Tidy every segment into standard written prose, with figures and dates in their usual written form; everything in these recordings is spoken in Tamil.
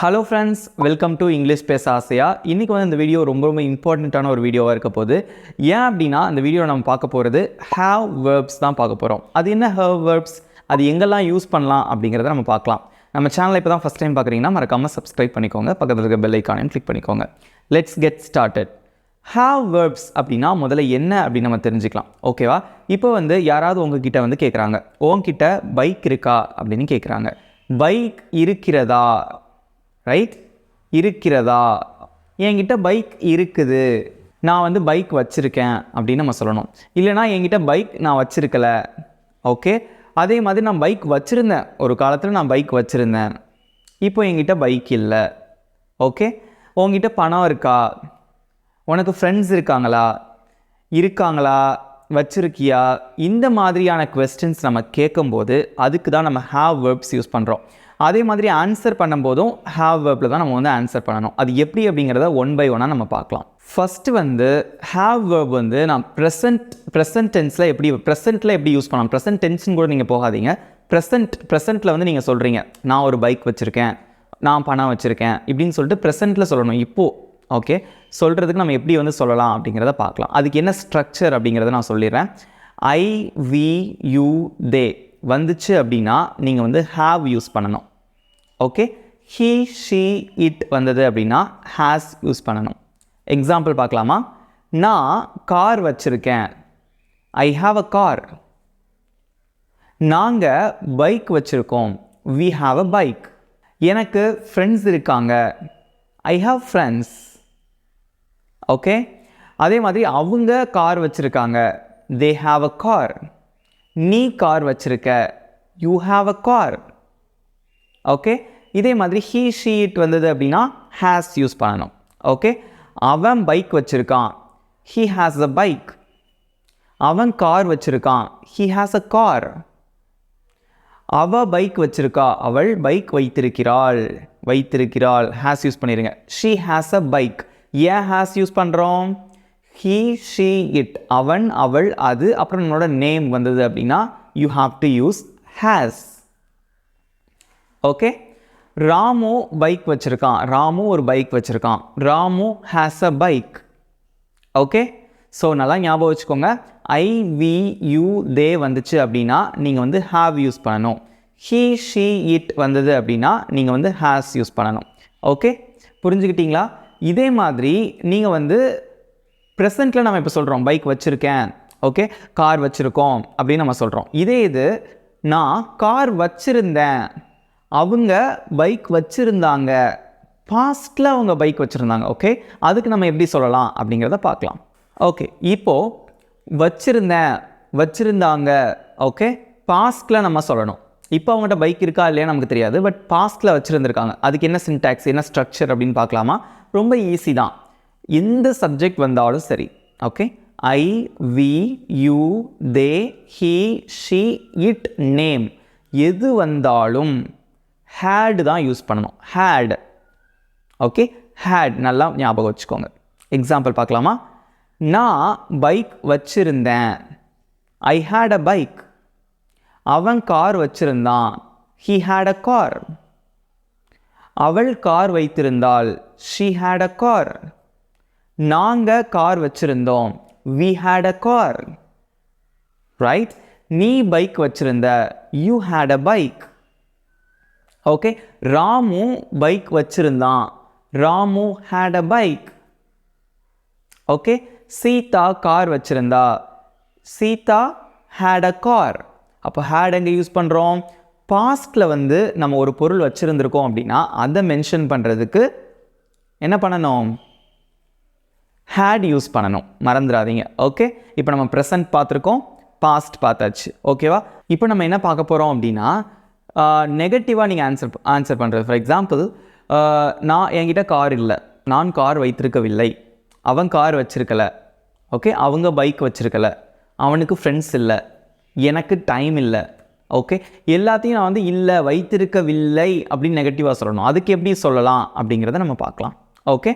Hello friends, welcome to English Pesa Aasaya. இன்னைக்கு வந்து இந்த வீடியோ ரொம்ப இம்பார்ட்டன்ட்டான ஒரு வீடியோவா இருக்க போகுது. ஏன் அப்படினா இந்த வீடியோல நம்ம பார்க்க போறது have verbs தான் பார்க்க போறோம். அது என்ன have verbs? அது எங்கெல்லாம் யூஸ் பண்ணலாம் அப்படிங்கறத நம்ம பார்க்கலாம். நம்ம சேனலை இப்போதான் ஃபர்ஸ்ட் டைம் பார்க்கறீங்கன்னா மறக்காம subscribe பண்ணிக்கோங்க. பக்கத்துல இருக்க bell icon-ஐயும் click பண்ணிக்கோங்க. Let's get started. have verbs அப்படினா முதல்ல என்ன அப்படி நம்ம தெரிஞ்சுக்கலாம். ஓகேவா? இப்போ வந்து யாராவது உங்ககிட்ட வந்து கேக்குறாங்க. உன்கிட்ட பைக் இருக்கா அப்படினு கேக்குறாங்க. பைக் இருக்கிறதா? ரைட், இருக்கிறதா, என்கிட்ட பைக் இருக்குது, நான் வந்து பைக் வச்சுருக்கேன் அப்படின்னு நம்ம சொல்லணும். இல்லைனா என்கிட்ட பைக் நான் வச்சுருக்கல. ஓகே, அதே மாதிரி நான் பைக் வச்சுருந்தேன், ஒரு காலத்தில் நான் பைக் வச்சுருந்தேன், இப்போ என்கிட்ட பைக் இல்லை. ஓகே, உங்ககிட்ட பணம் இருக்கா, உனக்கு ஃப்ரெண்ட்ஸ் இருக்காங்களா, வச்சுருக்கியா, இந்த மாதிரியான கொஸ்டின்ஸ் நம்ம கேட்கும்போது அதுக்கு தான் நம்ம have verbs யூஸ் பண்ணுறோம். அதே மாதிரி ஆன்சர் பண்ணும்போதும் have verbல தான் நம்ம வந்து ஆன்சர் பண்ணணும். அது எப்படி அப்படிங்கிறத ஒன் பை ஒன்னாக நம்ம பார்க்கலாம். ஃபஸ்ட்டு வந்து have verb வந்து நான் ப்ரெசன்ட் டென்ஸில் எப்படி யூஸ் பண்ணலாம். ப்ரெசன்ட் டென்ஸ்னு கூட நீங்கள் போகாதீங்க. ப்ரெசென்ட்டில் வந்து நீங்கள் சொல்கிறீங்க, நான் ஒரு பைக் வச்சுருக்கேன், நான் பணம் வச்சுருக்கேன் இப்படின்னு சொல்லிட்டு ப்ரெசென்ட்டில் சொல்லணும். இப்போது ஓகே, சொல்கிறதுக்கு நம்ம எப்படி வந்து சொல்லலாம் அப்படிங்கிறத பார்க்கலாம். அதுக்கு என்ன ஸ்ட்ரக்சர் அப்படிங்கிறத நான் சொல்லிடுறேன். ஐ, வி, யூ, தே வந்துச்சு அப்படின்னா நீங்கள் வந்து have யூஸ் பண்ணணும். ஓகே, he, she, it வந்தது அப்படின்னா has யூஸ் பண்ணணும். எக்ஸாம்பிள் பார்க்கலாமா? நான் கார் வச்சுருக்கேன், I have a car. நாங்கள் பைக் வச்சுருக்கோம், we have a bike. எனக்கு ஃப்ரெண்ட்ஸ் இருக்காங்க, I have friends. ஓகே, அதே மாதிரி அவங்க கார் வச்சுருக்காங்க, they have a car. நீ கார் வச்சுருக்க, you have a car. Okay, இதே மாதிரி he, she, it வந்தது அப்படின்னா has யூஸ் பண்ணணும். ஓகே, அவன் பைக் வச்சுருக்கான், he has a bike. அவன் கார் வச்சுருக்கான், he has a car. அவள் பைக் வச்சுருக்கா, அவள் பைக் வைத்திருக்கிறாள், has யூஸ் பண்ணிடுங்க. she has a bike. ஏன் has யூஸ் பண்ணுறோம்? he, she, it, அவன், அவள், அது, அப்புறம் நம்மளோட நேம் வந்தது அப்படின்னா you have to use has. Okay, Ramu bike வச்சுருக்கான், ராமு ஒரு பைக் வச்சுருக்கான், Ramu has a bike. Okay, so நல்லா ஞாபகம் வச்சுக்கோங்க. ஐ, வி, யூ, தே வந்துச்சு அப்படின்னா நீங்கள் வந்து have யூஸ் பண்ணணும். he, she, it வந்தது அப்படின்னா நீங்கள் வந்து has யூஸ் பண்ணணும். ஓகே, புரிஞ்சுக்கிட்டீங்களா? இதே மாதிரி நீங்கள் வந்து ப்ரெசென்ட்டில் நம்ம இப்போ சொல்கிறோம் பைக் வச்சுருக்கேன், ஓகே, கார் வச்சுருக்கோம் அப்படின்னு நம்ம சொல்கிறோம். இது நான் கார் வச்சுருந்தேன், அவங்க பைக் வச்சுருந்தாங்க, பாஸ்டில் அவங்க பைக் வச்சுருந்தாங்க. ஓகே, அதுக்கு நம்ம எப்படி சொல்லலாம் அப்படிங்கிறத பார்க்கலாம். ஓகே, இப்போது வச்சுருந்தாங்க, ஓகே, பாஸ்டில் நம்ம சொல்லணும். இப்போ அவங்கள்ட்ட பைக் இருக்கா இல்லையா நமக்கு தெரியாது, பட் பாஸ்டில் வச்சுருந்துருக்காங்க. அதுக்கு என்ன சின்டாக்ஸ், என்ன ஸ்ட்ரக்சர் அப்படின்னு பார்க்கலாமா? ரொம்ப ஈஸி தான். எந்த சப்ஜெக்ட் வந்தாலும் சரி. Okay, I, we, you, they, he, she, it, name எது வந்தாலும் had தான் யூஸ் பண்ணணும். had. ஓகே, had நல்லா ஞாபகம் வச்சுக்கோங்க. எக்ஸாம்பிள் பார்க்கலாமா? நான் பைக் வச்சுருந்தேன், I had a bike. அவன் கார் வச்சுருந்தான், he had a car. அவள் கார் வைத்திருந்தாள், she had a car. நாங்கள் கார் வச்சுருந்தோம், we had a car. Right, நீ பைக் வச்சுருந்த, you had a bike. Okay, Ramu bike வச்சுருந்தான், Ramu had a bike. Okay, Sita car வச்சுருந்தா, சீதா had a car. அப்போ had எங்கே யூஸ் பண்ணுறோம்? பாஸ்டில் வந்து நம்ம ஒரு பொருள் வச்சுருந்துருக்கோம் அப்படின்னா அதை மென்ஷன் பண்ணுறதுக்கு என்ன பண்ணணும்? had யூஸ் பண்ணணும், மறந்துடாதீங்க. ஓகே, இப்போ நம்ம ப்ரெசன்ட் பார்த்துருக்கோம், பாஸ்ட் பார்த்தாச்சு. ஓகேவா? இப்போ நம்ம என்ன பார்க்க போகிறோம் அப்படின்னா நெகட்டிவாக நீங்கள் ஆன்சர் பண்ணுறது. ஃபார் எக்ஸாம்பிள், என்கிட்ட கார் இல்லை, நான் கார் வைத்திருக்கவில்லை, அவன் கார் வச்சுருக்கலை, ஓகே, அவங்க பைக் வச்சுருக்கலை, அவனுக்கு ஃப்ரெண்ட்ஸ் இல்லை, எனக்கு டைம் இல்லை. ஓகே, எல்லாத்தையும் நான் வந்து இல்லை, வைத்திருக்கவில்லை அப்படின்னு நெகட்டிவாக சொல்லணும். அதுக்கு எப்படி சொல்லலாம் அப்படிங்கிறத நம்ம பார்க்கலாம். ஓகே,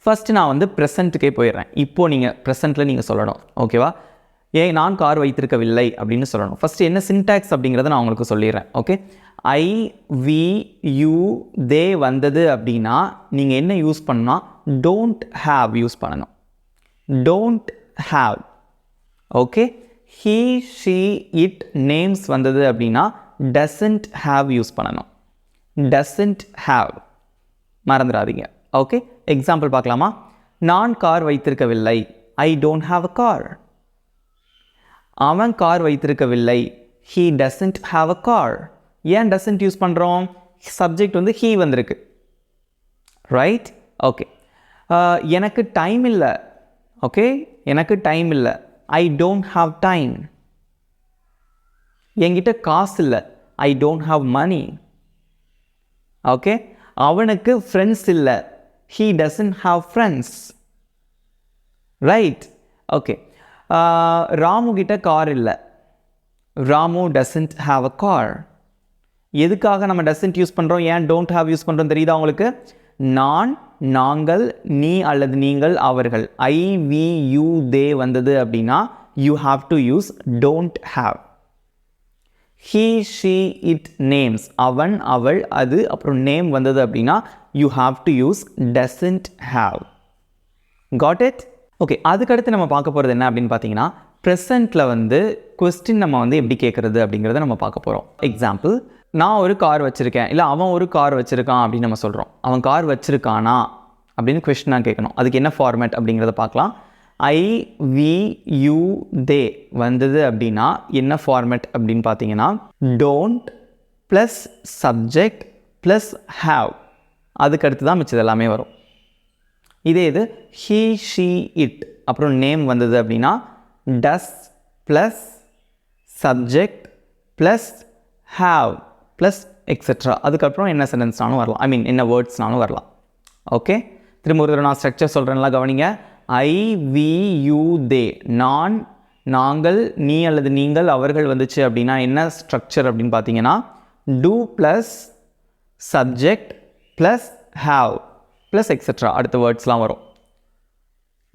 ஃபஸ்ட்டு நான் வந்து ப்ரெசண்ட்டுக்கே போயிடுறேன். இப்போது நீங்கள் ப்ரெசண்ட்டில் நீங்கள் சொல்லணும். ஓகேவா? ஏன் நான் கார் வைத்திருக்கவில்லை அப்படின்னு சொல்லணும். ஃபஸ்ட்டு என்ன சின்டாக்ஸ் அப்படிங்கிறத நான் உங்களுக்கு சொல்லிடுறேன். Okay, I we you they வந்தது அப்படின்னா நீங்கள் என்ன யூஸ் பண்ணால் டோன்ட் ஹாவ் யூஸ் பண்ணணும். Don't have. Okay, he she it names வந்தது அப்படின்னா doesn't have யூஸ் பண்ணணும். doesn't have மறந்துடாதீங்க. ஓகே, எக்ஸாம்பிள் பார்க்கலாமா? நான் கார் வைத்திருக்கவில்லை. I don't have a car. அவன் கார் வைத்திருக்கவில்லை. He doesn't have a car. ஏன் doesn't யூஸ் பண்ணுறோம்? சப்ஜெக்ட் வந்து he வந்திருக்கு. ரைட்? ஓகே, எனக்கு டைம் இல்லை. ஓகே, எனக்கு டைம் இல்லை. I don't have time. என்கிட்ட காசு இல்லை. I don't have money. Okay, அவனுக்கு ஃப்ரெண்ட்ஸ் இல்லை. He doesn't have friends. Right? Okay, Ramu கிட்ட கார் இல்லை. Ramu doesn't have a car. எதுக்காக நம்ம doesn't யூஸ் பண்ணுறோம், ஏன் don't have யூஸ் பண்ணுறோம் தெரியுதா உங்களுக்கு? நான், நாங்கள், நீ அல்லது நீங்கள், அவர்கள், ஐ வி யூ தே வந்தது அப்படின்னா you have to use don't have. he she it names, அவன் அவள் அது அப்புறம் நேம் வந்தது அப்படின்னா you have to use doesn't have. got it? Okay, அதுக்கடுத்து நம்ம பார்க்க போகிறது என்ன அப்படின்னு பார்த்தீங்கன்னா ப்ரெசண்ட்டில் வந்து கொஸ்டின் நம்ம வந்து எப்படி கேட்குறது அப்படிங்கிறத நம்ம பார்க்க போகிறோம். எக்ஸாம்பிள், நான் ஒரு கார் வச்சுருக்கேன், இல்லை அவன் ஒரு கார் வச்சுருக்கான் அப்படின்னு நம்ம சொல்கிறோம். அவன் கார் வச்சுருக்கானா அப்படின்னு கொஸ்டினாக கேட்கணும். அதுக்கு என்ன ஃபார்மேட் அப்படிங்கிறத பார்க்கலாம். ஐ வி யூ தே வந்தது அப்படின்னா என்ன ஃபார்மேட் அப்படின்னு பார்த்தீங்கன்னா don't plus subject plus have, அதுக்கடுத்து தான் மிச்சது எல்லாமே வரும். இதே இது he she it அப்புறம் நேம் வந்தது அப்படின்னா does plus subject plus have plus etcetera, அதுக்கப்புறம் என்ன சென்டென்ஸ்னாலும் வரலாம். ஐ மீன் என்ன வேர்ட்ஸ்னாலும் வரலாம். ஓகே, திரும்ப ஒரு தடவை நான் ஸ்ட்ரக்சர் சொல்கிறேன்லாம் கவனிங்க. ஐ வி யூ தே, நான், நாங்கள், நீ அல்லது நீங்கள், அவர்கள் வந்துச்சு அப்படின்னா என்ன ஸ்ட்ரக்சர் அப்படின்னு பார்த்தீங்கன்னா do plus subject plus have plus etcetera, அடுத்த வேர்ட்ஸ்லாம் வரும்.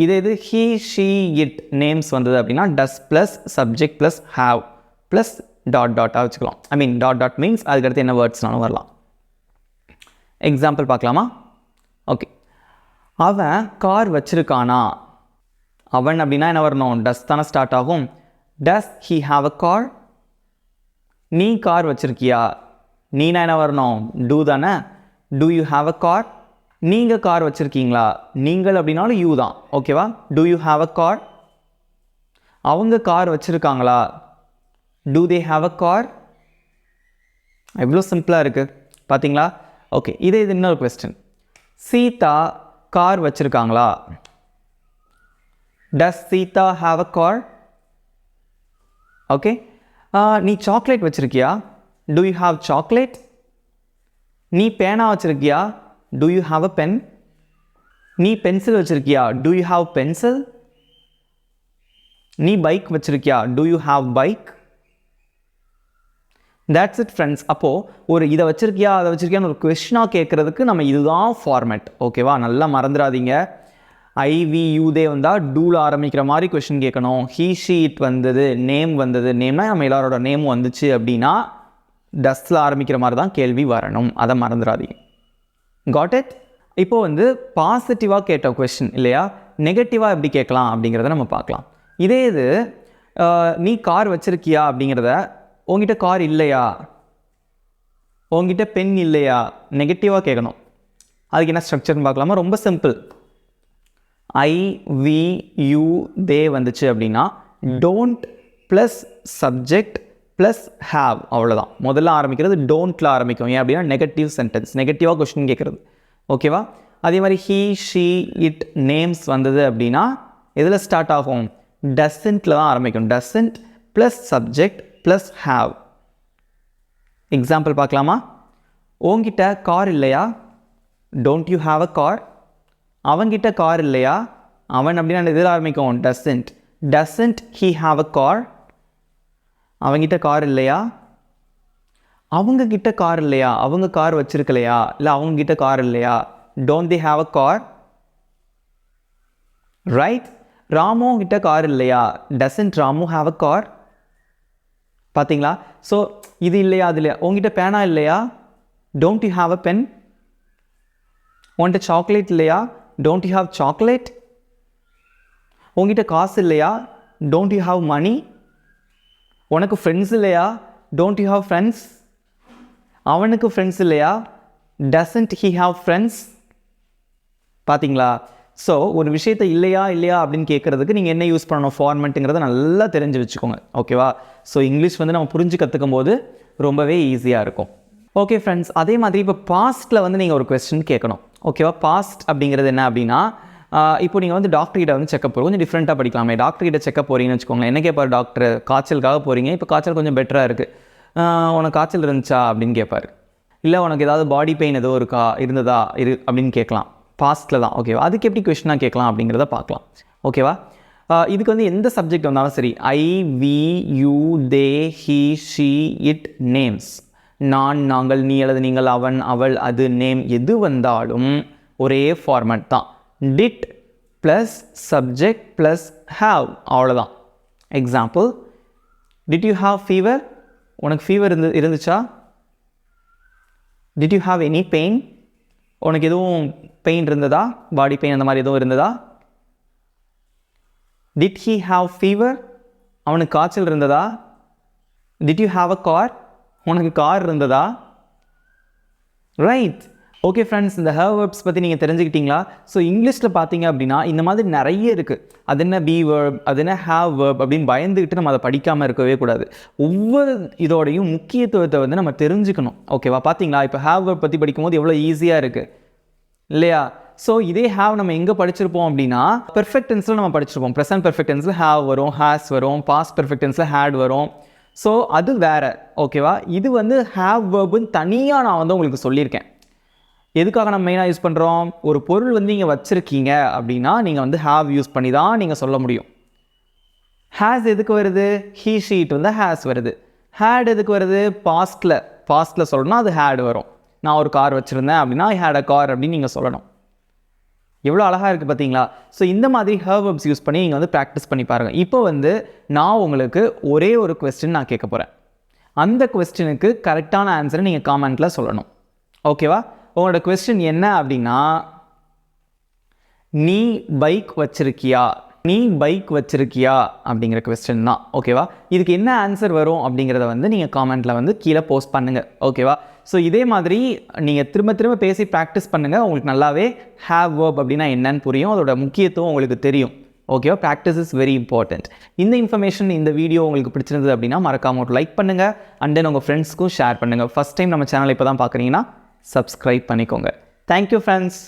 இதே இது he she it நேம்ஸ் வந்தது அப்படின்னா does plus subject plus have plus dot டாட்டாக வச்சுக்கலாம். I mean dot dot means அதுக்கடுத்து என்ன வேர்ட்ஸ்னாலும் வரலாம். எக்ஸாம்பிள் பார்க்கலாமா? ஓகே, அவன் கார் வச்சிருக்கானா? அவன் அப்படின்னா என்ன வரணும்? டஸ் தானே ஸ்டார்ட் ஆகும். டஸ் he have a car? நீ கார் வச்சிருக்கியா? நீனா என்ன வரணும்? டூ தானே. do you have a car? நீங்கள் கார் வச்சுருக்கீங்களா? நீங்கள் அப்படின்னாலும் யூ தான். ஓகேவா? do you have a car? அவங்க car வச்சுருக்காங்களா? do they have a car? எவ்வளோ சிம்பிளாக இருக்குது பார்த்தீங்களா? ஓகே, இதே இது இன்னொரு கொஸ்டின். சீதா கார் வச்சுருக்காங்களா? does Sita have a car? Okay, நீ சாக்லேட் வச்சுருக்கியா? do you have chocolate? நீ பேனா வச்சுருக்கியா? do you have a pen? நீ பென்சில் வச்சுருக்கியா? do you have pencil? நீ பைக் வச்சுருக்கியா? do you have bike? that's it friends. அப்போது ஒரு இதை வச்சுருக்கியா அதை வச்சுருக்கியான்னு ஒரு கொஸ்டினாக கேட்குறதுக்கு நம்ம இதுதான் ஃபார்மேட். ஓகேவா? நல்லா மறந்துடாதீங்க. ஐ வி யூ தே வந்தால் டூவில் ஆரம்பிக்கிற மாதிரி கொஸ்டின் கேட்கணும். he she it வந்தது, நேம் வந்தது, நேம்னா நம்ம எல்லாரோட நேமும் வந்துச்சு அப்படின்னா டஸ்ல ஆரம்பிக்கிற மாதிரி தான் கேள்வி வரணும். அதை மறந்துடாதீங்க. Got it? இப்போ வந்து பாசிட்டிவாக கேட்ட கொஸ்டின் இல்லையா, நெகட்டிவாக எப்படி கேட்கலாம் அப்படிங்கிறத நம்ம பார்க்கலாம். இதே இது நீ கார் வச்சுருக்கியா அப்படிங்கிறத உங்ககிட்ட கார் இல்லையா, உங்ககிட்ட பென் இல்லையா, நெகட்டிவாக கேட்கணும். அதுக்கு என்ன ஸ்ட்ரக்சர்னு பார்க்கலாமா? ரொம்ப simple. I we you they வந்துச்சு அப்படின்னா don't plus subject plus have, அவ்வளோதான். முதல்ல ஆரம்பிக்கிறது டோன்ட்டில் ஆரம்பிக்கும். ஏன் அப்படின்னா நெகட்டிவ் சென்டென்ஸ், நெகட்டிவாக கொஸ்டின் கேட்குறது. ஓகேவா? அதே மாதிரி he she it நேம்ஸ் வந்தது அப்படின்னா எதில் ஸ்டார்ட் ஆகும்? டசன்ட்டில் தான் ஆரம்பிக்கும். Doesn't plus subject plus have. Example பார்க்கலாமா? உங்ககிட்ட கார் இல்லையா? Don't you have a car? அவங்கிட்ட கார் இல்லையா? அவன் அப்படின்னா எதில் ஆரம்பிக்கும்? Doesn't. Doesn't he have a car? அவங்கிட்ட கார் இல்லையா? அவங்கக்கிட்ட கார் இல்லையா? அவங்க கார் வச்சுருக்கலையா? இல்லை அவங்கக்கிட்ட கார் இல்லையா? Don't they have a car? Right? Ramu கிட்ட கார் இல்லையா? Doesn't Ramu have a car? பார்த்தீங்களா? ஸோ இது இல்லையா அது இல்லையா? உங்ககிட்ட பேனா இல்லையா? Don't you have a pen? உன்கிட்ட சாக்லேட் இல்லையா? Don't you have chocolate? உங்ககிட்ட காசு இல்லையா? Don't you have money? உனக்கு ஃப்ரெண்ட்ஸ் இல்லையா? Don't you have friends? அவனுக்கு ஃப்ரெண்ட்ஸ் இல்லையா? Doesn't he have friends? பார்த்தீங்களா? ஸோ ஒரு விஷயத்தை இல்லையா இல்லையா அப்படின்னு கேட்குறதுக்கு நீங்கள் என்ன யூஸ் பண்ணணும்? ஃபார்மெட்டுங்கிறத நல்லா தெரிஞ்சு வச்சுக்கோங்க. ஓகேவா? ஸோ இங்கிலீஷ் வந்து நம்ம புரிஞ்சு கற்றுக்கும் போது ரொம்பவே ஈஸியாக இருக்கும். ஓகே ஃப்ரெண்ட்ஸ், அதே மாதிரி இப்போ பாஸ்ட்டில் வந்து நீங்கள் ஒரு கொஸ்டின் கேட்கணும். ஓகேவா? பாஸ்ட் அப்படிங்கிறது என்ன அப்படின்னா, இப்போ நீங்கள் வந்து டாக்டர்கிட்ட வந்து செக்கப் போகிறோம், கொஞ்சம் டிஃப்ரெண்ட்டாக படிக்கலாமே. டாக்டர்கிட்ட செக்கப் போகிறீங்கன்னு வச்சுக்கோங்களேன். என்ன கேட்பார் டாக்டர்? காய்ச்சலுக்காக போகிறீங்க, இப்போ காய்ச்சல் கொஞ்சம் பெட்டராக இருக்குது, உனக்கு காய்ச்சல் இருந்துச்சா அப்படின்னு கேட்பார். இல்லை உனக்கு ஏதாவது பாடி பெயின் ஏதோ இருந்ததா அப்படின்னு கேட்கலாம். பாஸ்ட்டில் தான். ஓகேவா? அதுக்கு எப்படி கொஸ்டினாக கேட்கலாம் அப்படிங்கிறத பார்க்கலாம். ஓகேவா? இதுக்கு வந்து எந்த சப்ஜெக்ட் வந்தாலும் சரி, I, we, you, they, he, she, it, names, நான், நாங்கள், நீ அல்லது நீங்கள், அவன், அவள், அது, நேம், எது வந்தாலும் ஒரே ஃபார்மேட் தான். Did plus subject plus have, அவ்வளோதான். Example, did you have fever? உனக்கு ஃபீவர் இருந்துச்சா? Did you have any pain? உனக்கு எதுவும் பெயின் இருந்ததா? பாடி பெயின் அந்த மாதிரி எதுவும் இருந்ததா? Did he have fever? அவனுக்கு காய்ச்சல் இருந்ததா? Did you have a car? உனக்கு கார் இருந்ததா? ரைட். ஓகே ஃப்ரெண்ட்ஸ், இந்த வேர்ப்ஸ் பற்றி நீங்கள் தெரிஞ்சுக்கிட்டீங்களா? ஸோ இங்கிலீஷில் பார்த்தீங்க அப்படின்னா இந்த மாதிரி நிறைய இருக்குது. அது என்ன பி வேர்ப், அது என்ன ஹாவ் வேர்ப் அப்படின்னு பயந்துக்கிட்டு நம்ம அதை படிக்காமல் இருக்கவே கூடாது. ஒவ்வொரு இதோடையும் முக்கியத்துவத்தை வந்து நம்ம தெரிஞ்சுக்கணும். ஓகேவா? பார்த்தீங்களா? இப்போ ஹாவ் வேர்ப் பற்றி படிக்கும்போது எவ்வளோ ஈஸியாக இருக்குது இல்லையா? ஸோ இதே ஹாவ் நம்ம எங்கே படிச்சிருப்போம் அப்படின்னா, பெர்ஃபெக்ட் டென்ஸில் நம்ம படிச்சிருப்போம். ப்ரெசன்ட் பெர்ஃபெக்ட் டென்ஸில் ஹாவ் வரும், ஹேஸ் வரும், பாஸ்ட் பெர்ஃபெக்ட் டென்ஸில் ஹேட் வரும். ஸோ அது வேறு. ஓகேவா? இது வந்து ஹாவ் வேர்புன்னு தனியாக நான் வந்து உங்களுக்கு சொல்லியிருக்கேன். எதுக்காக நம்ம மெயினாக யூஸ் பண்ணுறோம்? ஒரு பொருள் வந்து நீங்கள் வச்சுருக்கீங்க அப்படின்னா நீங்கள் வந்து ஹாவ் யூஸ் பண்ணி தான் நீங்கள் சொல்ல முடியும். ஹேஸ் எதுக்கு வருது? ஹீ, ஷீட் வந்து ஹேஸ் வருது. ஹேட் எதுக்கு வருது? பாஸ்ட்டில் சொல்லணும்னா அது ஹேட் வரும். நான் ஒரு கார் வச்சுருந்தேன் அப்படின்னா ஐ ஹேட் அ கார் அப்படின்னு நீங்கள் சொல்லணும். எவ்வளோ அழகாக இருக்குது பார்த்தீங்களா? ஸோ இந்த மாதிரி வேர்ப்ஸ் யூஸ் பண்ணி நீங்கள் வந்து ப்ராக்டிஸ் பண்ணி பாருங்கள். இப்போ வந்து நான் உங்களுக்கு ஒரே ஒரு கொஸ்டின் நான் கேட்க போகிறேன். அந்த கொஸ்டினுக்கு கரெக்டான ஆன்சரை நீங்கள் காமெண்ட்டில் சொல்லணும். ஓகேவா? உங்களோட கொஸ்டின் என்ன அப்படின்னா, நீ பைக் வச்சிருக்கியா? நீ பைக் வச்சிருக்கியா அப்படிங்கிற கொஸ்டின் தான். ஓகேவா? இதுக்கு என்ன ஆன்சர் வரும் அப்படிங்கிறத வந்து நீங்கள் காமெண்ட்டில் வந்து கீழே போஸ்ட் பண்ணுங்கள். ஓகேவா? ஸோ இதே மாதிரி நீங்கள் திரும்ப திரும்ப பேசி ப்ராக்டிஸ் பண்ணுங்கள். உங்களுக்கு நல்லாவே ஹேவ் வேர்ப் அப்படின்னா என்னன்னு புரியும், அதோட முக்கியத்துவம் உங்களுக்கு தெரியும். ஓகேவா? Practice is very important. இந்த இன்ஃபர்மேஷன், இந்த வீடியோ உங்களுக்கு பிடிச்சிருந்தது அப்படின்னா மறக்காம ஒரு லைக் பண்ணுங்கள். அண்ட் தென் உங்கள் ஃப்ரெண்ட்ஸ்க்கும் ஷேர் பண்ணுங்கள். ஃபஸ்ட் டைம் நம்ம சேனலை இப்போ தான் பார்க்குறீங்கன்னா சப்ஸ்கிரைப் பண்ணிக்கோங்க. Thank you friends.